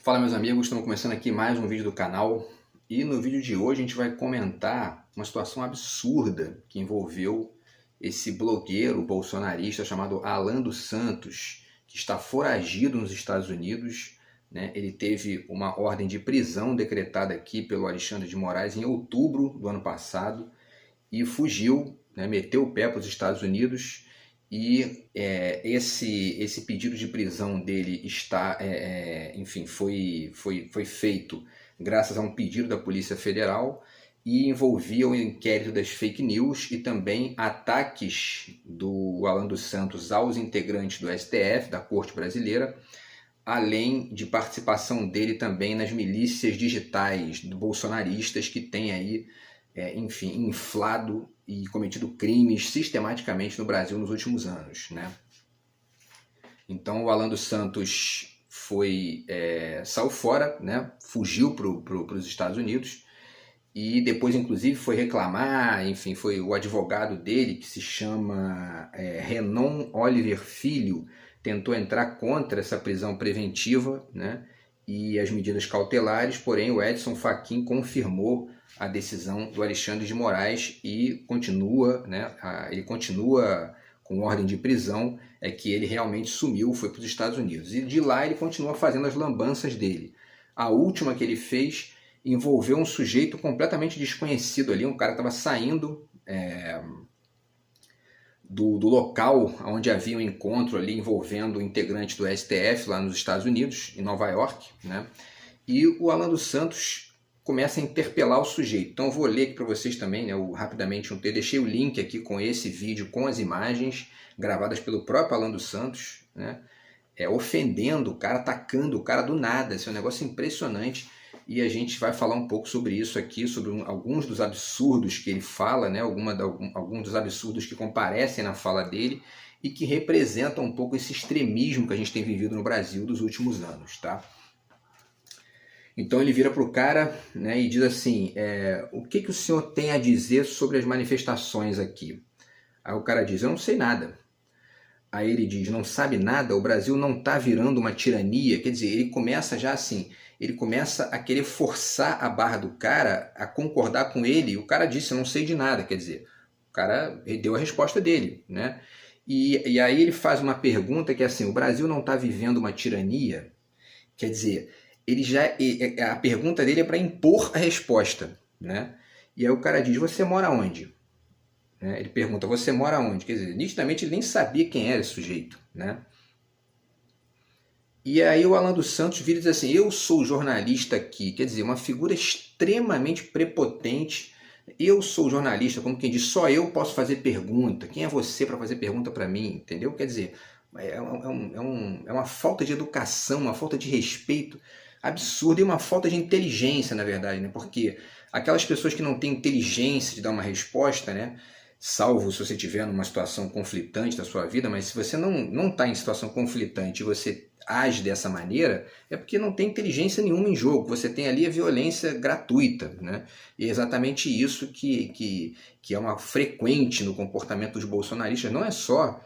Fala meus amigos, estamos começando aqui mais um vídeo do canal e no vídeo de hoje a gente vai comentar uma situação absurda que envolveu esse blogueiro bolsonarista chamado Alan dos Santos, que está foragido nos Estados Unidos, né? Ele teve uma ordem de prisão decretada aqui pelo Alexandre de Moraes em outubro do ano passado e fugiu, né? Meteu o pé para os Estados Unidos. E esse pedido de prisão dele está, enfim, foi feito graças a um pedido da Polícia Federal e envolvia o inquérito das fake news e também ataques do Alan dos Santos aos integrantes do STF, da Corte Brasileira, além de participação dele também nas milícias digitais bolsonaristas que tem aí, enfim, inflado e cometido crimes sistematicamente no Brasil nos últimos anos, né? Então o Alan dos Santos saiu fora, né? Fugiu para os Estados Unidos e depois inclusive foi reclamar, enfim, foi o advogado dele, que se chama Renan Oliver Filho, tentou entrar contra essa prisão preventiva, né? E as medidas cautelares, porém o Edson Fachin confirmou a decisão do Alexandre de Moraes e continua, né, ele continua com ordem de prisão, que ele realmente sumiu, foi para os Estados Unidos. E de lá ele continua fazendo as lambanças dele. A última que ele fez envolveu um sujeito completamente desconhecido ali, um cara estava saindo do local onde havia um encontro ali envolvendo integrantes do STF lá nos Estados Unidos, em Nova York, né? E o Alan dos Santos começa a interpelar o sujeito. Então eu vou ler aqui para vocês também, né, rapidamente deixei o link aqui com esse vídeo, com as imagens gravadas pelo próprio Alan dos Santos, né, ofendendo o cara, atacando o cara do nada. Esse é um negócio impressionante. E a gente vai falar um pouco sobre isso aqui, sobre alguns dos absurdos que ele fala, né? Alguns dos absurdos que comparecem na fala dele e que representam um pouco esse extremismo que a gente tem vivido no Brasil dos últimos anos, tá? Então ele vira para o cara, né, e diz assim, o que o senhor tem a dizer sobre as manifestações aqui? Aí o cara diz, eu não sei nada. Aí ele diz, não sabe nada? O Brasil não está virando uma tirania? Quer dizer, ele começa já assim, ele começa a querer forçar a barra do cara a concordar com ele. O cara disse, eu não sei de nada. Quer dizer, o cara deu a resposta dele, né? E aí ele faz uma pergunta que é assim, o Brasil não está vivendo uma tirania? Quer dizer, a pergunta dele é para impor a resposta, né? E aí o cara diz, você mora onde? Ele pergunta, você mora onde? Quer dizer, nitidamente ele nem sabia quem era esse sujeito, né? E aí o Alan dos Santos vira e diz assim, eu sou jornalista aqui. Quer dizer, uma figura extremamente prepotente. Eu sou jornalista, como quem diz, só eu posso fazer pergunta. Quem é você para fazer pergunta para mim? Entendeu? Quer dizer, é uma falta de educação, uma falta de respeito absurda e uma falta de inteligência, na verdade, né? Porque aquelas pessoas que não têm inteligência de dar uma resposta, né? Salvo se você estiver numa situação conflitante da sua vida, mas se você não está em situação conflitante e você age dessa maneira, é porque não tem inteligência nenhuma em jogo. Você tem ali a violência gratuita, né? E é exatamente isso que é uma frequente no comportamento dos bolsonaristas, não é só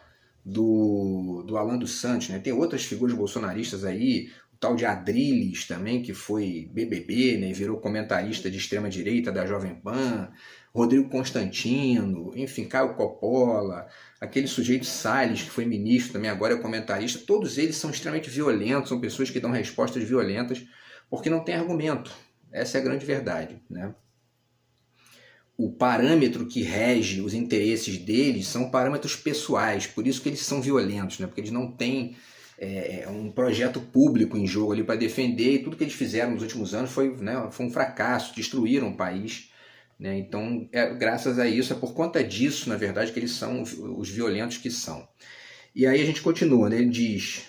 do Alan dos Santos, né? Tem outras figuras bolsonaristas aí, o tal de Adrilles também, que foi BBB, né? Virou comentarista de extrema-direita da Jovem Pan, Rodrigo Constantino, enfim, Caio Coppola, aquele sujeito Salles, que foi ministro também, agora é comentarista. Todos eles são extremamente violentos, são pessoas que dão respostas violentas porque não tem argumento. Essa é a grande verdade, né? O parâmetro que rege os interesses deles são parâmetros pessoais, por isso que eles são violentos, né? Porque eles não têm um projeto público em jogo ali para defender, e tudo que eles fizeram nos últimos anos foi um fracasso, destruíram o país, né? Então, graças a isso, é por conta disso, na verdade, que eles são os violentos que são. E aí a gente continua, né? Ele diz,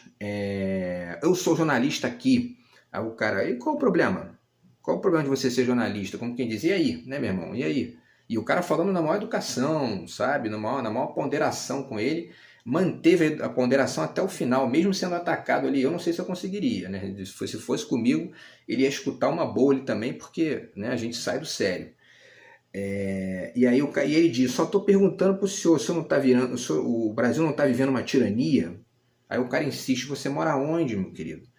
eu sou jornalista aqui. Aí o cara, e qual o problema? Qual o problema de você ser jornalista? Como quem diz, e aí, né, meu irmão? E aí? E o cara falando na maior educação, sabe? Na maior ponderação com ele, manteve a ponderação até o final, mesmo sendo atacado ali. Eu não sei se eu conseguiria, né? Se fosse comigo, ele ia escutar uma boa ali também, porque, né, a gente sai do sério. E aí ele diz, só estou perguntando para o senhor, não tá virando, o Brasil não está vivendo uma tirania? Aí o cara insiste, você mora onde, meu querido?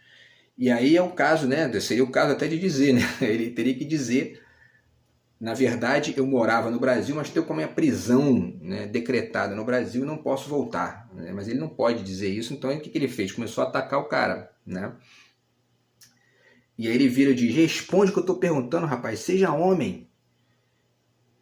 E aí é o caso, né? Seria o caso até de dizer, né? Ele teria que dizer, na verdade, eu morava no Brasil, mas tenho como minha prisão, né, decretada no Brasil e não posso voltar. Né? Mas ele não pode dizer isso, então o que ele fez? Começou a atacar o cara, né? E aí ele vira e diz, responde o que eu estou perguntando, rapaz, seja homem.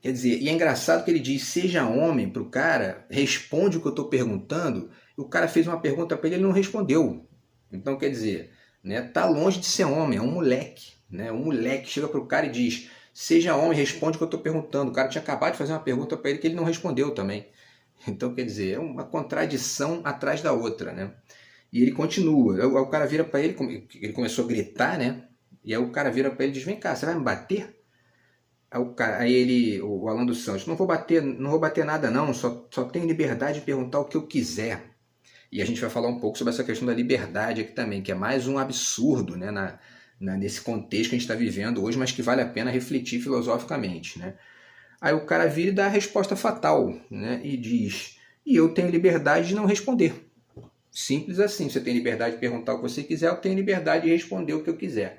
Quer dizer, e é engraçado que ele diz, seja homem para o cara, responde o que eu estou perguntando, e o cara fez uma pergunta para ele e ele não respondeu. Então, quer dizer, né, tá longe de ser homem, é um moleque. Né? Um moleque chega para o cara e diz, seja homem, responde o que eu estou perguntando. O cara tinha acabado de fazer uma pergunta para ele que ele não respondeu também. Então, quer dizer, é uma contradição atrás da outra, né? E ele continua. Aí o cara vira para ele, ele começou a gritar, né? E aí o cara vira para ele e diz, vem cá, você vai me bater? O Alan dos Santos, não vou bater nada não, só tenho liberdade de perguntar o que eu quiser. E a gente vai falar um pouco sobre essa questão da liberdade aqui também, que é mais um absurdo, né, nesse contexto que a gente está vivendo hoje, mas que vale a pena refletir filosoficamente, né? Aí o cara vira e dá a resposta fatal, né, e diz, e eu tenho liberdade de não responder. Simples assim, você tem liberdade de perguntar o que você quiser, eu tenho liberdade de responder o que eu quiser.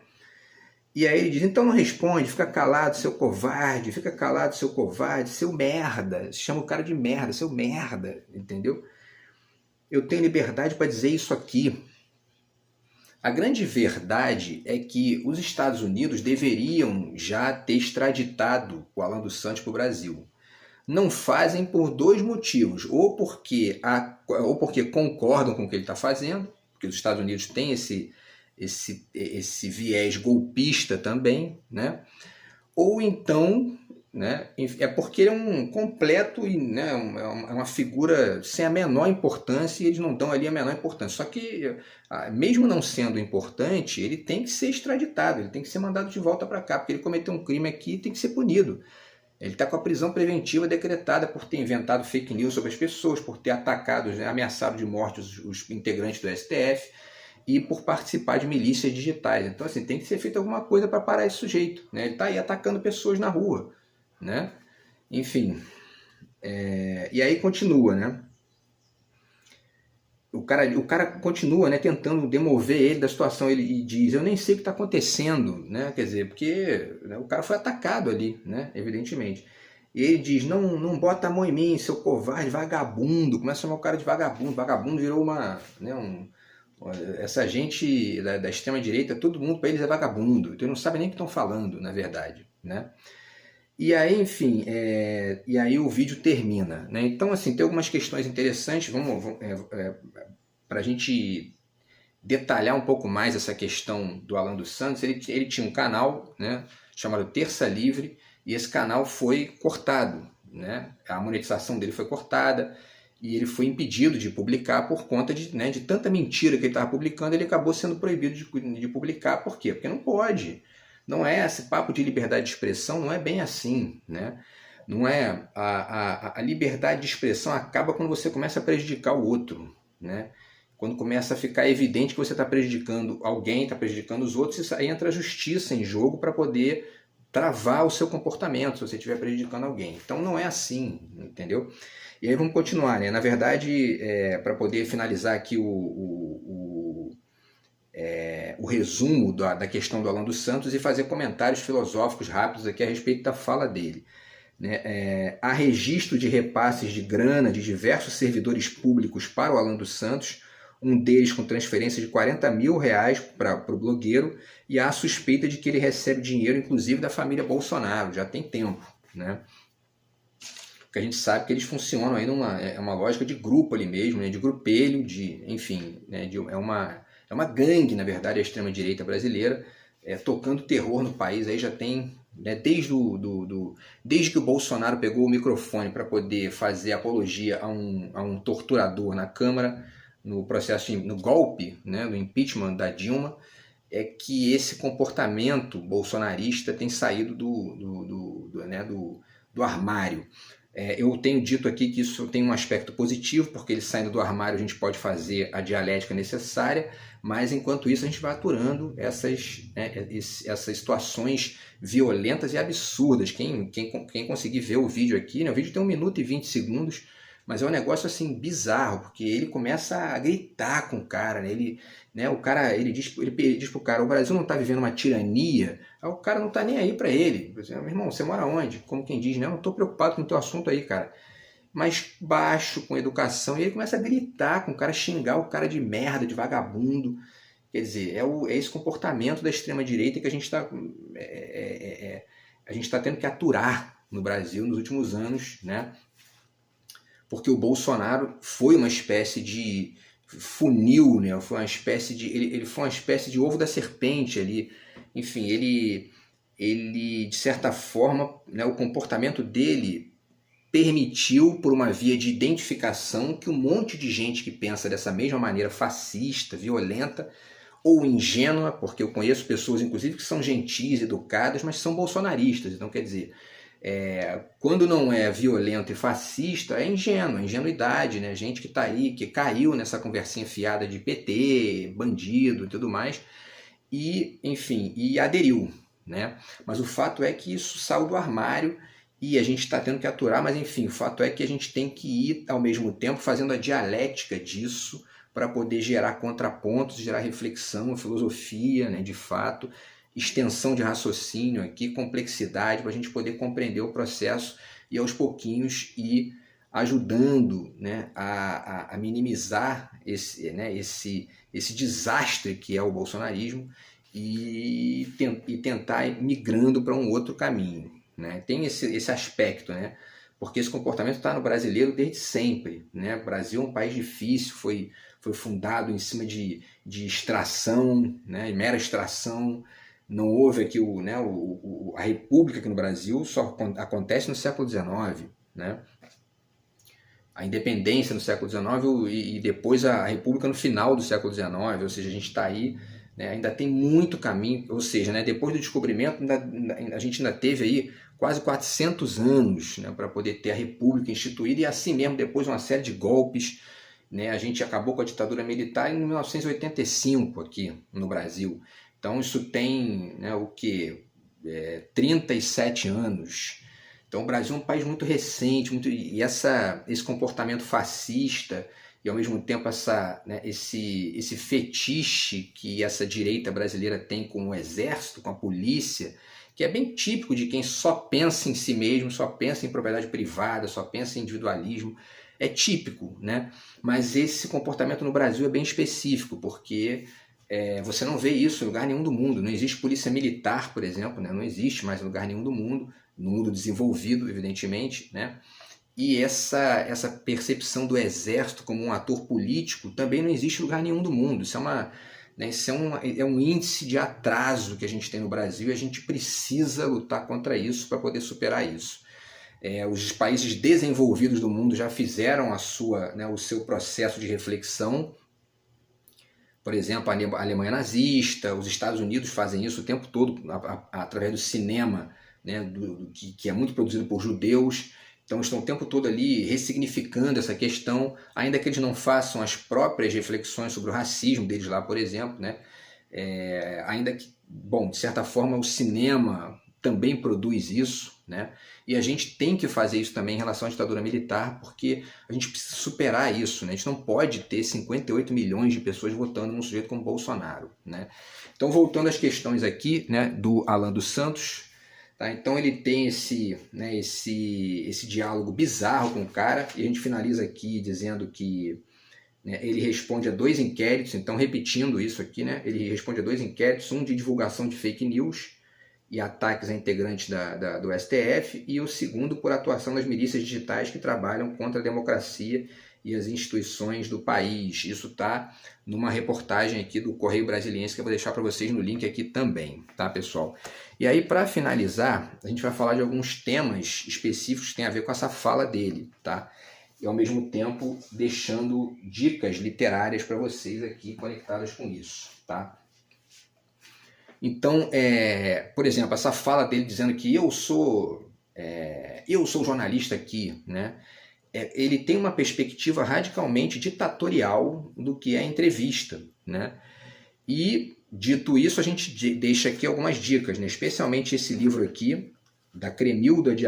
E aí ele diz, então não responde, fica calado, seu covarde, fica calado, seu covarde, seu merda. Chama o cara de merda, seu merda, entendeu? Eu tenho liberdade para dizer isso aqui. A grande verdade é que os Estados Unidos deveriam já ter extraditado o Alan dos Santos para o Brasil. Não fazem por dois motivos, ou porque concordam com o que ele está fazendo, porque os Estados Unidos têm esse viés golpista também, né? Ou então, né, é porque ele é um completo e, né, é uma figura sem a menor importância e eles não dão ali a menor importância. Só que, mesmo não sendo importante, ele tem que ser extraditado, ele tem que ser mandado de volta para cá, porque ele cometeu um crime aqui e tem que ser punido. Ele está com a prisão preventiva decretada por ter inventado fake news sobre as pessoas, por ter atacado, né, ameaçado de morte os integrantes do STF, e por participar de milícias digitais. Então, assim, tem que ser feita alguma coisa para parar esse sujeito. Né? Ele está aí atacando pessoas na rua. Né? Enfim. E aí continua, né? O cara continua, né, tentando demover ele da situação. Ele diz, eu nem sei o que está acontecendo. Né? Quer dizer, porque, né, o cara foi atacado ali, né, evidentemente. E ele diz, não bota a mão em mim, seu covarde, vagabundo. Começa a chamar o cara de vagabundo. Vagabundo virou essa gente da extrema-direita, todo mundo para eles é vagabundo, então não sabem nem o que estão falando, na verdade, né? E aí, enfim, e aí o vídeo termina, né? Então, assim, tem algumas questões interessantes, para a gente detalhar um pouco mais essa questão do Alan dos Santos. Ele tinha um canal, né, chamado Terça Livre, e esse canal foi cortado, né? A monetização dele foi cortada, e ele foi impedido de publicar por conta de tanta mentira que ele estava publicando. Ele acabou sendo proibido de publicar. Por quê? Porque não pode. Não é esse papo de liberdade de expressão, não é bem assim. Né? Não é, a liberdade de expressão acaba quando você começa a prejudicar o outro. Né? Quando começa a ficar evidente que você está prejudicando alguém, está prejudicando os outros, aí entra a justiça em jogo para poder travar o seu comportamento, se você estiver prejudicando alguém. Então não é assim, entendeu? E aí vamos continuar, né? Na verdade, para poder finalizar aqui o resumo da questão do Alan dos Santos e fazer comentários filosóficos rápidos aqui a respeito da fala dele. Né? Há registro de repasses de grana de diversos servidores públicos para o Alan dos Santos, um deles com transferência de R$40 mil para o blogueiro, e há a suspeita de que ele recebe dinheiro, inclusive, da família Bolsonaro, já tem tempo, né? Porque a gente sabe que eles funcionam aí uma lógica de grupo ali mesmo, né? De grupelho, enfim, né? É uma gangue, na verdade, a extrema-direita brasileira, tocando terror no país. Aí já tem, né, desde que o Bolsonaro pegou o microfone para poder fazer apologia a um torturador na Câmara, no processo, no golpe, né, no impeachment da Dilma, é que esse comportamento bolsonarista tem saído do armário. Eu tenho dito aqui que isso tem um aspecto positivo, porque ele saindo do armário a gente pode fazer a dialética necessária, mas enquanto isso a gente vai aturando essas situações violentas e absurdas. Quem conseguir ver o vídeo aqui, né, o vídeo tem 1 minuto e 20 segundos, mas é um negócio assim bizarro, porque ele começa a gritar com o cara, né? O cara, ele diz pro cara, o Brasil não está vivendo uma tirania, aí o cara não está nem aí para ele. Meu irmão, você mora onde? Como quem diz, né? Eu não estou preocupado com o teu assunto aí, cara. Mas baixo, com educação, e ele começa a gritar com o cara, xingar o cara de merda, de vagabundo. Quer dizer, é esse comportamento da extrema-direita que a gente está a gente tá tendo que aturar no Brasil nos últimos anos, né? Porque o Bolsonaro foi uma espécie de funil, né? Foi uma espécie de, ele foi uma espécie de ovo da serpente ali. Enfim, ele de certa forma, né, o comportamento dele permitiu, por uma via de identificação, que um monte de gente que pensa dessa mesma maneira fascista, violenta ou ingênua, porque eu conheço pessoas, inclusive, que são gentis, educadas, mas são bolsonaristas. Então, quer dizer, quando não é violento e fascista, é ingênuo, é ingenuidade, né? Gente que está aí, que caiu nessa conversinha fiada de PT, bandido e tudo mais, e, enfim, e aderiu, né? Mas o fato é que isso saiu do armário e a gente está tendo que aturar, mas enfim, o fato é que a gente tem que ir ao mesmo tempo fazendo a dialética disso para poder gerar contrapontos, gerar reflexão, filosofia, né, de fato, extensão de raciocínio aqui, complexidade, para a gente poder compreender o processo e aos pouquinhos ir ajudando, né, a minimizar esse desastre que é o bolsonarismo e tentar ir migrando para um outro caminho. Né? Tem esse aspecto, né? Porque esse comportamento está no brasileiro desde sempre. Né? O Brasil é um país difícil, foi fundado em cima de extração, né? Mera extração. Não houve aqui a república aqui no Brasil, só acontece no século XIX. Né? A independência no século XIX e depois a república no final do século XIX, ou seja, a gente está aí, né, ainda tem muito caminho, ou seja, né, depois do descobrimento a gente ainda teve aí quase 400 anos, né, para poder ter a república instituída e assim mesmo depois uma série de golpes, né, a gente acabou com a ditadura militar em 1985 aqui no Brasil, então isso tem, né, 37 anos. Então o Brasil é um país muito recente, e esse comportamento fascista e ao mesmo tempo esse fetiche que essa direita brasileira tem com o exército, com a polícia, que é bem típico de quem só pensa em si mesmo, só pensa em propriedade privada, só pensa em individualismo, é típico, né? Mas esse comportamento no Brasil é bem específico, porque você não vê isso em lugar nenhum do mundo, não existe polícia militar, por exemplo, né? Não existe mais em lugar nenhum do mundo, no mundo desenvolvido, evidentemente, né? E essa percepção do exército como um ator político também não existe em lugar nenhum do mundo. Isso é um índice de atraso que a gente tem no Brasil e a gente precisa lutar contra isso para poder superar isso. Os países desenvolvidos do mundo já fizeram o seu processo de reflexão. Por exemplo, a Alemanha nazista, os Estados Unidos fazem isso o tempo todo através do cinema, né, que é muito produzido por judeus. Então estão o tempo todo ali ressignificando essa questão, ainda que eles não façam as próprias reflexões sobre o racismo deles lá, por exemplo, né? Ainda que, bom, de certa forma o cinema também produz isso, né? E a gente tem que fazer isso também em relação à ditadura militar, porque a gente precisa superar isso, né? A gente não pode ter 58 milhões de pessoas votando num sujeito como Bolsonaro, né? Então, voltando às questões aqui, né, do Alan dos Santos, tá? Então ele tem esse diálogo bizarro com o cara, e a gente finaliza aqui dizendo que, né, ele responde a 2 inquéritos, então repetindo isso aqui, né, ele responde a 2 inquéritos, um de divulgação de fake news e ataques a integrantes do STF, e o segundo por atuação das milícias digitais que trabalham contra a democracia e as instituições do país. Isso está numa reportagem aqui do Correio Brasiliense, que eu vou deixar para vocês no link aqui também, tá, pessoal? E aí, para finalizar, a gente vai falar de alguns temas específicos que têm a ver com essa fala dele, tá? E ao mesmo tempo deixando dicas literárias para vocês aqui conectadas com isso, tá? Então, por exemplo, essa fala dele dizendo que eu sou jornalista aqui, né? Ele tem uma perspectiva radicalmente ditatorial do que é a entrevista, né? E, dito isso, a gente deixa aqui algumas dicas, né? Especialmente esse livro aqui, da Cremilda de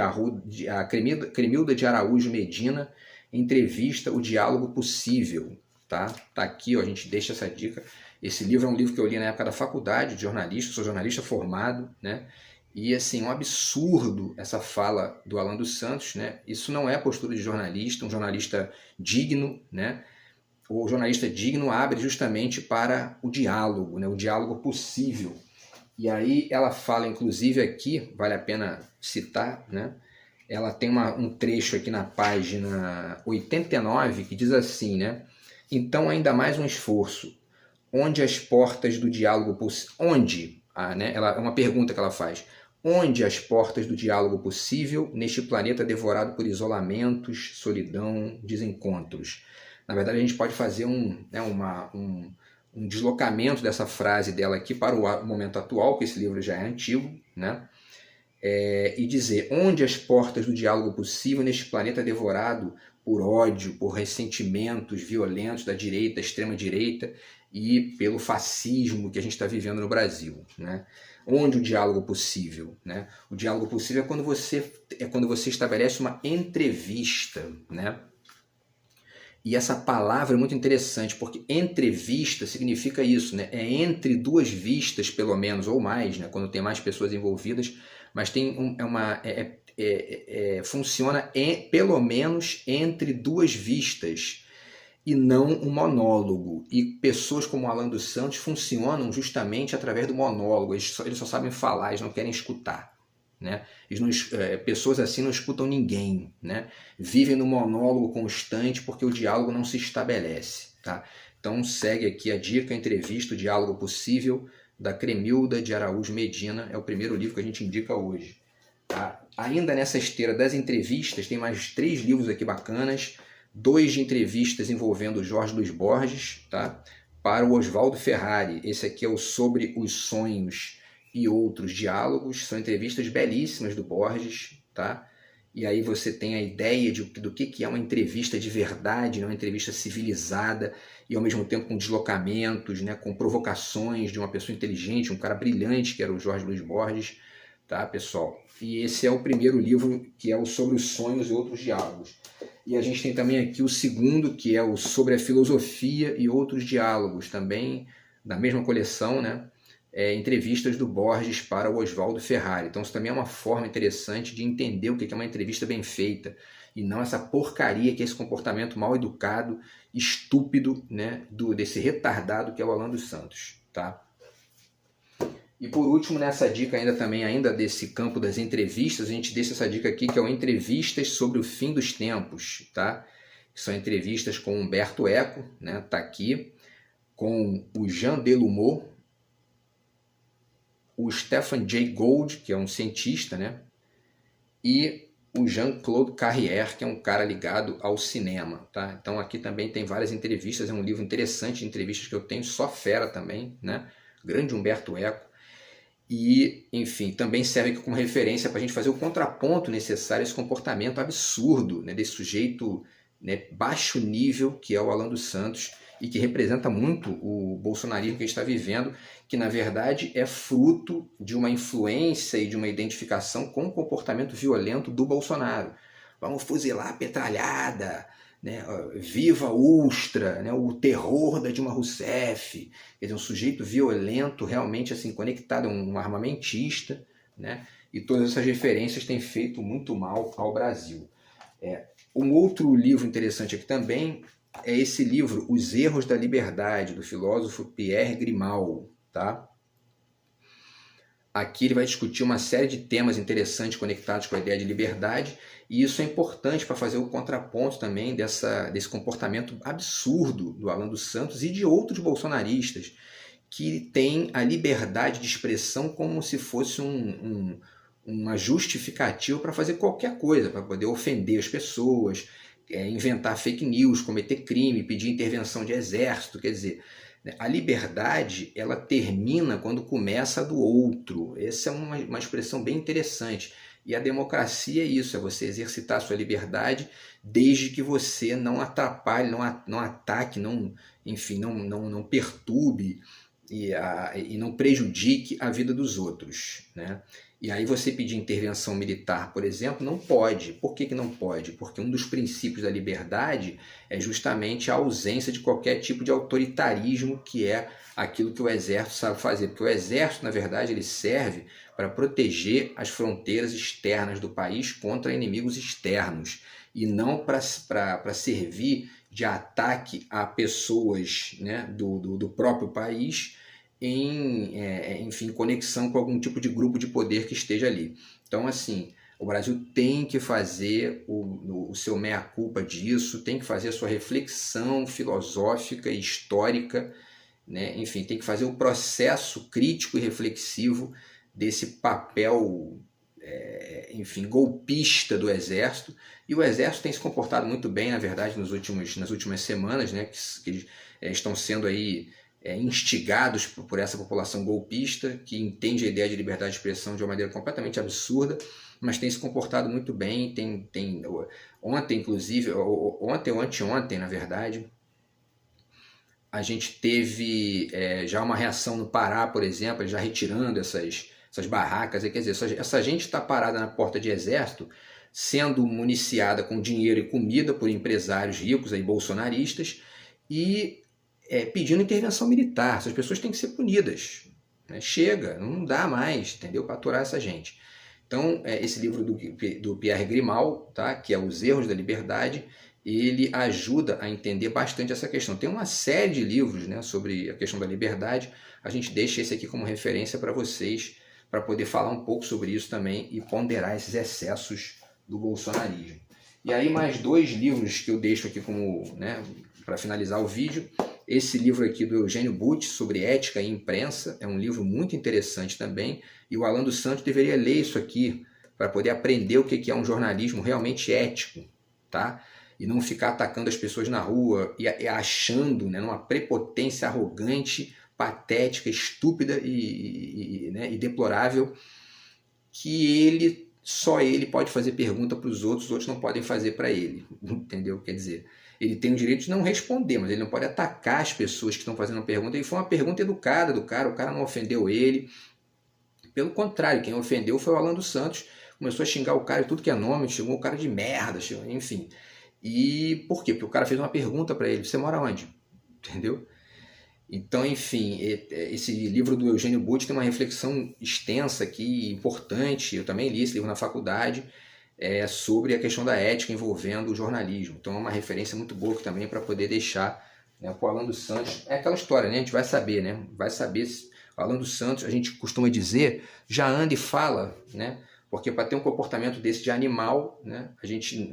Araújo Medina, Entrevista, o diálogo possível. Tá aqui, ó, a gente deixa essa dica. Esse livro é um livro que eu li na época da faculdade de jornalista, sou jornalista formado, né? E assim, um absurdo essa fala do Alan dos Santos, né? Isso não é postura de jornalista, um jornalista digno, né? O jornalista digno abre justamente para o diálogo, né? O diálogo possível. E aí ela fala, inclusive aqui, vale a pena citar, né? Ela tem um trecho aqui na página 89 que diz assim, né? Então, ainda mais um esforço. Onde as portas do diálogo possível... Onde? Né? É uma pergunta que ela faz. Onde as portas do diálogo possível neste planeta devorado por isolamentos, solidão, desencontros? Na verdade, a gente pode fazer um deslocamento dessa frase dela aqui para o momento atual, que esse livro já é antigo, né? E dizer onde as portas do diálogo possível neste planeta devorado por ódio, por ressentimentos violentos da direita, da extrema-direita e pelo fascismo que a gente está vivendo no Brasil, né? Onde o diálogo possível, né? O diálogo possível é quando você estabelece uma entrevista, né? E essa palavra é muito interessante, porque entrevista significa isso, né? É entre duas vistas, pelo menos, ou mais, né? Quando tem mais pessoas envolvidas, mas tem funciona pelo menos entre duas vistas e não um monólogo. E pessoas como Alan dos Santos funcionam justamente através do monólogo. Eles só sabem falar, eles não querem escutar, né? Pessoas assim não escutam ninguém, né? Vivem no monólogo constante porque o diálogo não se estabelece, tá? Então segue aqui a dica, entrevista, o diálogo possível, da Cremilda de Araújo Medina. É o primeiro livro que a gente indica hoje, tá? Ainda nessa esteira das entrevistas, tem mais 3 livros aqui bacanas. 2 de entrevistas envolvendo o Jorge Luiz Borges, tá? Para o Oswaldo Ferrari. Esse aqui é o Sobre os Sonhos e Outros Diálogos. São entrevistas belíssimas do Borges, tá? E aí você tem a ideia do que é uma entrevista de verdade, né? Uma entrevista civilizada e ao mesmo tempo com deslocamentos, né? Com provocações de uma pessoa inteligente, um cara brilhante que era o Jorge Luiz Borges, tá, pessoal? E esse é o primeiro livro, que é o Sobre os Sonhos e Outros Diálogos. E a gente tem também aqui o segundo, que é o Sobre a Filosofia e Outros Diálogos, também da mesma coleção, né? Entrevistas do Borges para o Oswaldo Ferrari. Então isso também é uma forma interessante de entender o que é uma entrevista bem feita, e não essa porcaria que é esse comportamento mal educado, estúpido, né? Desse retardado que é o Alan dos Santos, tá? E por último, nessa dica ainda desse campo das entrevistas, a gente deixa essa dica aqui, que é o Entrevistas sobre o Fim dos Tempos, tá? São entrevistas com Humberto Eco, né? Tá aqui, com o Jean Delumeau, o Stephen Jay Gould, que é um cientista, né? E o Jean-Claude Carrière, que é um cara ligado ao cinema, tá? Então aqui também tem várias entrevistas, é um livro interessante de entrevistas que eu tenho, só fera também, né? Grande Humberto Eco. E, enfim, também serve como referência para a gente fazer o contraponto necessário a esse comportamento absurdo, né, desse sujeito, né, baixo nível, que é o Alan dos Santos, e que representa muito o bolsonarismo que a gente está vivendo, que na verdade é fruto de uma influência e de uma identificação com o comportamento violento do Bolsonaro. Vamos fuzilar a petralhada, né? Viva Ustra, né? O terror da Dilma Rousseff. Quer dizer, um sujeito violento, realmente assim, conectado a um armamentista, né? E todas essas referências têm feito muito mal ao Brasil. Um outro livro interessante aqui também é esse livro, Os Erros da Liberdade, do filósofo Pierre Grimal, tá? Aqui ele vai discutir uma série de temas interessantes conectados com a ideia de liberdade, e isso é importante para fazer o contraponto também desse comportamento absurdo do Alan dos Santos e de outros bolsonaristas que têm a liberdade de expressão como se fosse uma justificativa para fazer qualquer coisa, para poder ofender as pessoas, inventar fake news, cometer crime, pedir intervenção de exército. Quer dizer, a liberdade, ela termina quando começa a do outro. Essa é uma expressão bem interessante. E a democracia é isso, é você exercitar a sua liberdade desde que você não atrapalhe, não ataque, não perturbe e não prejudique a vida dos outros, né? E aí você pedir intervenção militar, por exemplo, não pode. Por que não pode? Porque um dos princípios da liberdade é justamente a ausência de qualquer tipo de autoritarismo, que é aquilo que o exército sabe fazer. Porque o exército, na verdade, ele serve para proteger as fronteiras externas do país contra inimigos externos, e não para servir de ataque a pessoas, né, do próprio país, enfim, conexão com algum tipo de grupo de poder que esteja ali. Então, assim, o Brasil tem que fazer o seu meia-culpa disso, tem que fazer a sua reflexão filosófica e histórica, né? Enfim, tem que fazer o processo crítico e reflexivo desse papel, enfim, golpista do Exército. E o Exército tem se comportado muito bem, na verdade, nas últimas semanas, né? Que eles estão sendo aí instigados por essa população golpista, que entende a ideia de liberdade de expressão de uma maneira completamente absurda, mas tem se comportado muito bem. Ontem, inclusive, ontem ou anteontem, na verdade, a gente teve já uma reação no Pará, por exemplo, já retirando essas barracas. Quer dizer, essa gente está parada na porta de exército, sendo municiada com dinheiro e comida por empresários ricos, aí, bolsonaristas, e pedindo intervenção militar. Essas pessoas têm que ser punidas, né? Chega, não dá mais, entendeu? Para aturar essa gente. Então, esse livro do Pierre Grimal, tá? Que é Os Erros da Liberdade, ele ajuda a entender bastante essa questão. Tem uma série de livros, né, sobre a questão da liberdade. A gente deixa esse aqui como referência para vocês, para poder falar um pouco sobre isso também e ponderar esses excessos do bolsonarismo. E aí mais 2 livros que eu deixo aqui como, né, para finalizar o vídeo. Esse livro aqui do Eugênio Butti, sobre ética e imprensa, é um livro muito interessante também, e o Alan dos Santos deveria ler isso aqui para poder aprender o que é um jornalismo realmente ético, tá? E não ficar atacando as pessoas na rua e achando, né, numa prepotência arrogante, patética, estúpida e deplorável, que só ele pode fazer pergunta para os outros não podem fazer para ele, entendeu? Quer dizer, ele tem o direito de não responder, mas ele não pode atacar as pessoas que estão fazendo a pergunta. E foi uma pergunta educada do cara, o cara não ofendeu ele. Pelo contrário, quem ofendeu foi o Alan dos Santos, começou a xingar o cara e tudo que é nome, xingou o cara de merda, enfim. E por quê? Porque o cara fez uma pergunta para ele: você mora onde? Entendeu? Então, enfim, esse livro do Eugênio Butti tem uma reflexão extensa aqui, importante. Eu também li esse livro na faculdade, sobre a questão da ética envolvendo o jornalismo. Então é uma referência muito boa também para poder deixar, né, com o Alan dos Santos. É aquela história, né? A gente vai saber, né? Vai saber se o Alan dos Santos, a gente costuma dizer, já anda e fala, né? Porque para ter um comportamento desse de animal, né, a gente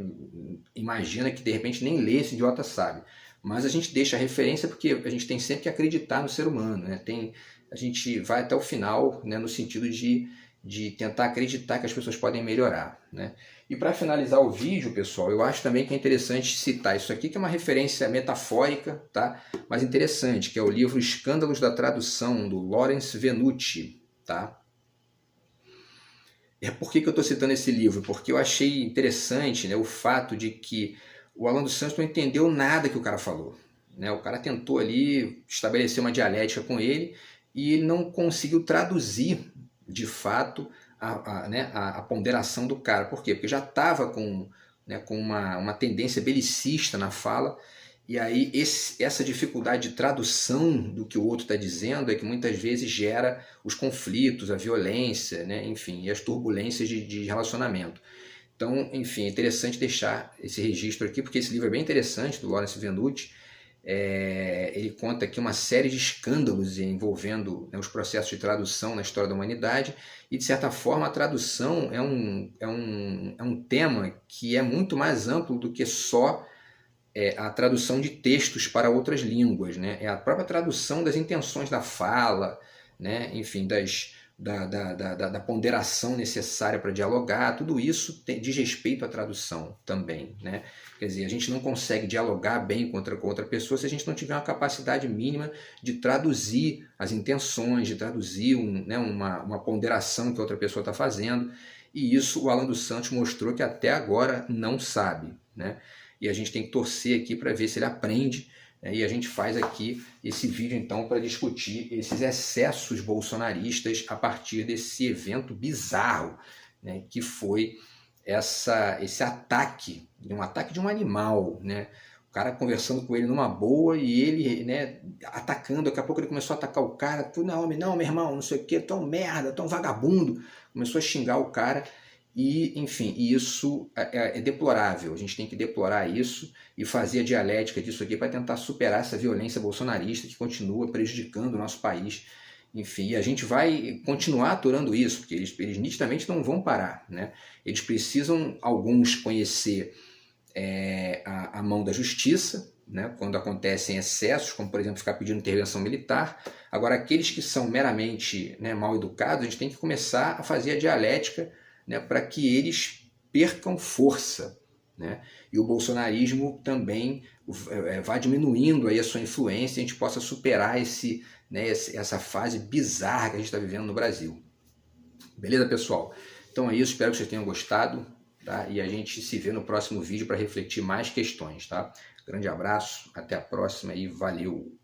imagina que de repente nem lê, esse idiota sabe. Mas a gente deixa a referência porque a gente tem sempre que acreditar no ser humano, né? A gente vai até o final, né, no sentido de tentar acreditar que as pessoas podem melhorar, né? E para finalizar o vídeo, pessoal, eu acho também que é interessante citar isso aqui, que é uma referência metafórica, tá? Mas interessante, que é o livro Escândalos da Tradução, do Lawrence Venuti, tá? Por que eu estou citando esse livro? Porque eu achei interessante, né, o fato de que o Alan dos Santos não entendeu nada que o cara falou, né? O cara tentou ali estabelecer uma dialética com ele e ele não conseguiu traduzir, de fato, a ponderação do cara. Por quê? Porque já estava com uma tendência belicista na fala, e aí essa dificuldade de tradução do que o outro está dizendo é que muitas vezes gera os conflitos, a violência, né? Enfim, e as turbulências de relacionamento. Então, enfim, é interessante deixar esse registro aqui, porque esse livro é bem interessante, do Lawrence Venuti. Ele conta aqui uma série de escândalos envolvendo, né, os processos de tradução na história da humanidade, e de certa forma a tradução é um tema que é muito mais amplo do que só a tradução de textos para outras línguas, né? É a própria tradução das intenções da fala, né? Enfim, da ponderação necessária para dialogar. Tudo isso diz respeito à tradução também, né? Quer dizer, a gente não consegue dialogar bem com outra pessoa se a gente não tiver uma capacidade mínima de traduzir as intenções, de traduzir uma ponderação que a outra pessoa está fazendo. E isso o Alan dos Santos mostrou que até agora não sabe, né? E a gente tem que torcer aqui para ver se ele aprende, E a gente faz aqui esse vídeo então para discutir esses excessos bolsonaristas a partir desse evento bizarro, né, que foi esse ataque, um ataque de um animal, né? O cara conversando com ele numa boa e ele, né, atacando. Daqui a pouco ele começou a atacar o cara. Tu não, meu irmão, não sei o que, tão merda, tão vagabundo. Começou a xingar o cara e, enfim, isso é deplorável. A gente tem que deplorar isso e fazer a dialética disso aqui para tentar superar essa violência bolsonarista que continua prejudicando o nosso país. Enfim, e a gente vai continuar aturando isso, porque eles nitidamente não vão parar, né? Eles precisam, alguns, conhecer a mão da justiça, né, quando acontecem excessos, como por exemplo ficar pedindo intervenção militar. Agora, aqueles que são meramente, né, mal educados, a gente tem que começar a fazer a dialética, né, para que eles percam força, né, e o bolsonarismo também vá diminuindo aí a sua influência e a gente possa superar essa fase bizarra que a gente está vivendo no Brasil. Beleza, pessoal? Então é isso, espero que vocês tenham gostado. Tá? E a gente se vê no próximo vídeo para refletir mais questões. Tá? Grande abraço, até a próxima e valeu!